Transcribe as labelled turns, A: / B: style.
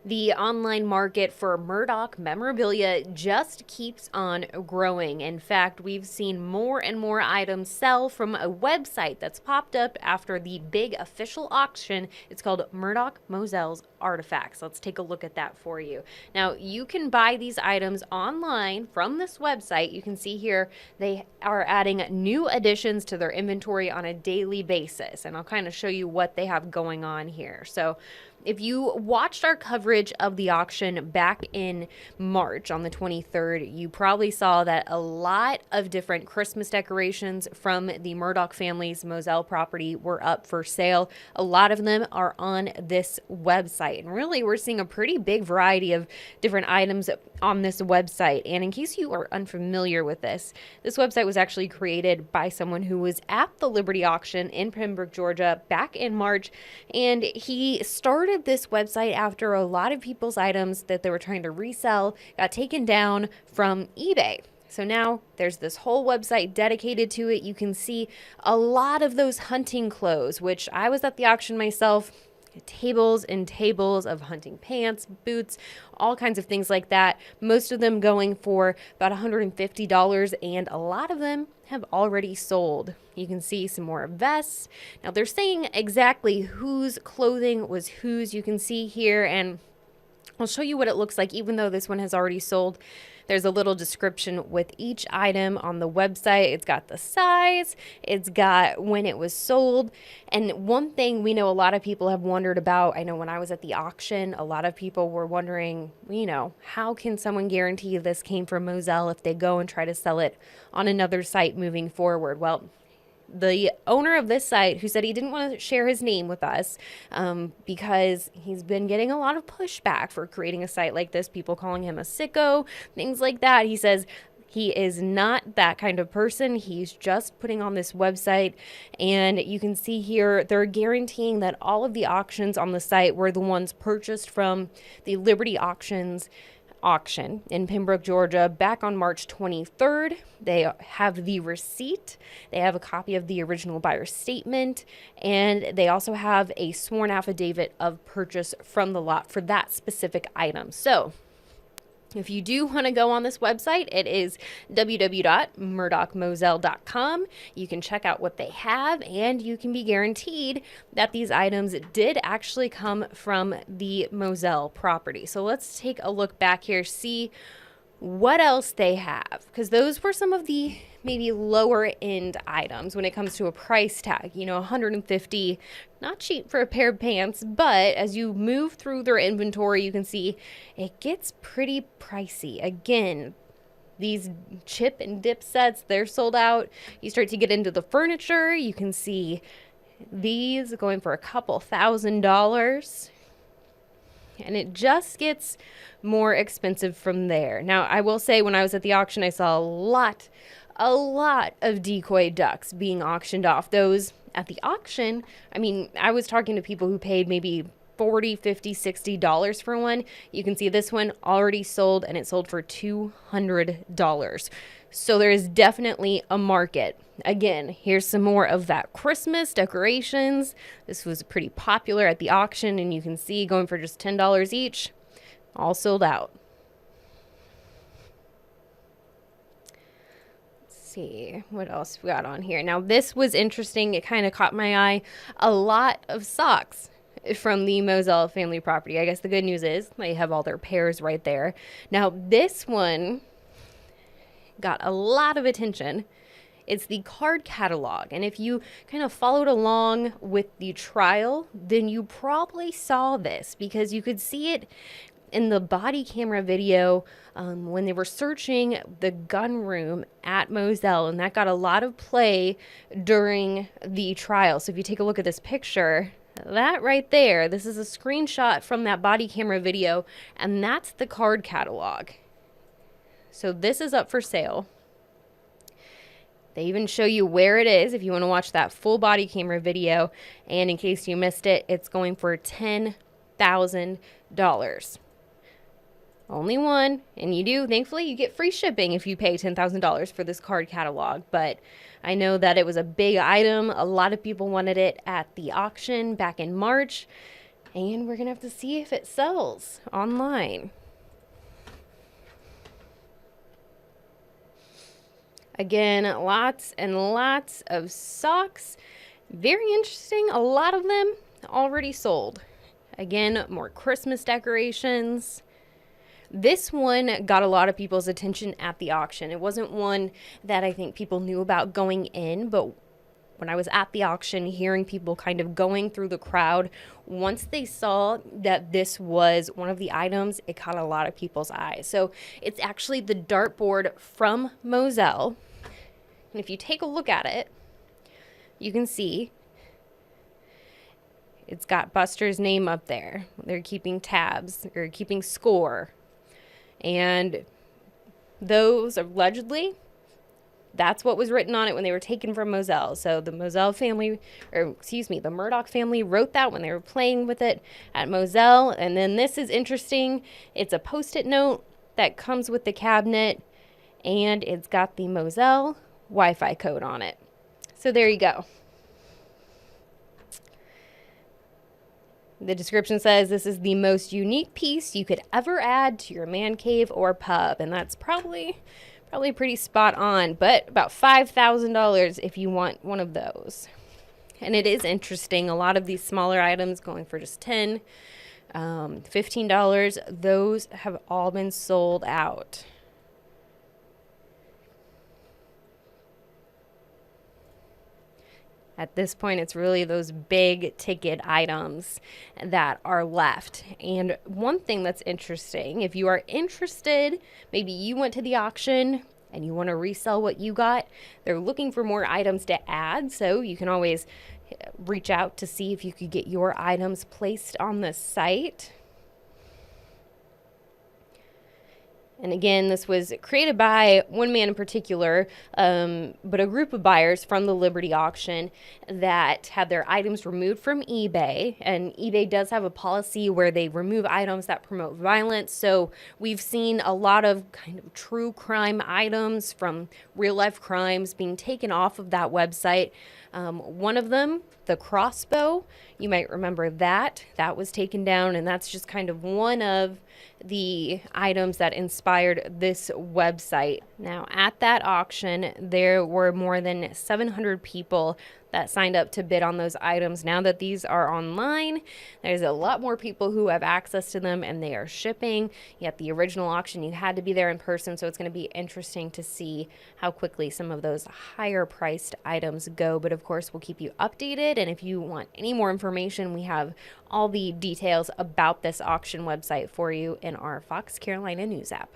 A: The online market for Murdaugh memorabilia just keeps on growing. In fact, we've seen more and more items sell from a website that's popped up after the big official auction. It's called Murdaugh Mosell's Artifacts. Let's take a look at that for you. Now, you can buy these items online from this website. You can see here they are adding new additions to their inventory on a daily basis, and I'll kind of show you what they have going on here. So if you watched our coverage of the auction back in March on the 23rd, you probably saw that a lot of different Christmas decorations from the Murdaugh family's Moselle property were up for sale. A lot of them are on this website. And really, we're seeing a pretty big variety of different items on this website. And in case you are unfamiliar with this website was actually created by someone who was at the Liberty auction in Pembroke, Georgia back in March. And he started this website after a lot of people's items that they were trying to resell got taken down from eBay. So now there's this whole website dedicated to it. You can see a lot of those hunting clothes, which I was at the auction myself. Tables and tables of hunting pants, boots, all kinds of things like that. Most of them going for about $150, and a lot of them have already sold. You can see some more vests. Now they're saying exactly whose clothing was whose. You can see here, and I'll show you what it looks like. Even though this one has already sold, there's a little description with each item on the website. It's got the size, it's got when it was sold. And one thing we know a lot of people have wondered about, I know when I was at the auction, a lot of people were wondering, how can someone guarantee this came from Moselle if they go and try to sell it on another site moving forward? Well, the owner of this site, who said he didn't want to share his name with us because he's been getting a lot of pushback for creating a site like this, people calling him a sicko, things like that. He says he is not that kind of person. He's just putting on this website, and you can see here they're guaranteeing that all of the auctions on the site were the ones purchased from the Liberty auction in Pembroke, Georgia back on March 23rd. They have the receipt, they have a copy of the original buyer statement, and they also have a sworn affidavit of purchase from the lot for that specific item. So if you do want to go on this website, it is www.murdaughmoselle.com. You can check out what they have, and you can be guaranteed that these items did actually come from the Moselle property. So let's take a look back here, see what else they have, because those were some of the maybe lower end items when it comes to a price tag. $150, not cheap for a pair of pants, but as you move through their inventory, you can see it gets pretty pricey. Again, these chip and dip sets, they're sold out. You start to get into the furniture, you can see these going for a couple $1,000s. And it just gets more expensive from there. Now, I will say when I was at the auction, I saw a lot of decoy ducks being auctioned off. Those at the auction, I was talking to people who paid maybe $40, $50, $60 for one. You can see this one already sold, and it sold for $200. So there is definitely a market. Again, here's some more of that Christmas decorations. This was pretty popular at the auction, and you can see going for just $10 each, all sold out. Let's see what else we got on here. Now, this was interesting. It kind of caught my eye. A lot of socks from the Moselle family property. I guess the good news is they have all their pairs right there. Now, this one got a lot of attention. It's the card catalog, and if you kind of followed along with the trial, then you probably saw this because you could see it in the body camera video when they were searching the gun room at Moselle, and that got a lot of play during the trial. So if you take a look at this picture, that right there, this is a screenshot from that body camera video, and that's the card catalog. So this is up for sale. They even show you where it is if you want to watch that full body camera video. And in case you missed it, it's going for $10,000. Only one. And thankfully, you get free shipping if you pay $10,000 for this card catalog. But I know that it was a big item. A lot of people wanted it at the auction back in March. And we're going to have to see if it sells online. Again, lots and lots of socks. Very interesting. A lot of them already sold. Again, more Christmas decorations. This one got a lot of people's attention at the auction. It wasn't one that I think people knew about going in, but when I was at the auction, hearing people kind of going through the crowd, once they saw that this was one of the items, it caught a lot of people's eyes. So it's actually the dartboard from Moselle. And if you take a look at it, you can see it's got Buster's name up there. They're keeping tabs or keeping score. And those allegedly, that's what was written on it when they were taken from Moselle. So the Moselle family, or excuse me, the Murdaugh family wrote that when they were playing with it at Moselle. And then this is interesting. It's a Post-it note that comes with the cabinet, and it's got the Moselle Wi-Fi code on it. So there you go. The description says this is the most unique piece you could ever add to your man cave or pub. And that's probably pretty spot on, but about $5,000 if you want one of those. And it is interesting. A lot of these smaller items going for just $10, $15, those have all been sold out. At this point, it's really those big ticket items that are left. And one thing that's interesting, if you are interested, maybe you went to the auction and you want to resell what you got, they're looking for more items to add. So you can always reach out to see if you could get your items placed on the site. And again, this was created by one man in particular, but a group of buyers from the Liberty auction that had their items removed from eBay. And eBay does have a policy where they remove items that promote violence. So we've seen a lot of kind of true crime items from real life crimes being taken off of that website. One of them, the crossbow, you might remember that was taken down, and that's just kind of one of the items that inspired this website. Now, at that auction, there were more than 700 people that signed up to bid on those items. Now that these are online, there's a lot more people who have access to them, and they are shipping. Yet the original auction, you had to be there in person, so it's going to be interesting to see how quickly some of those higher priced items go. But of course, we'll keep you updated, and if you want any more information, we have all the details about this auction website for you in our Fox Carolina News app.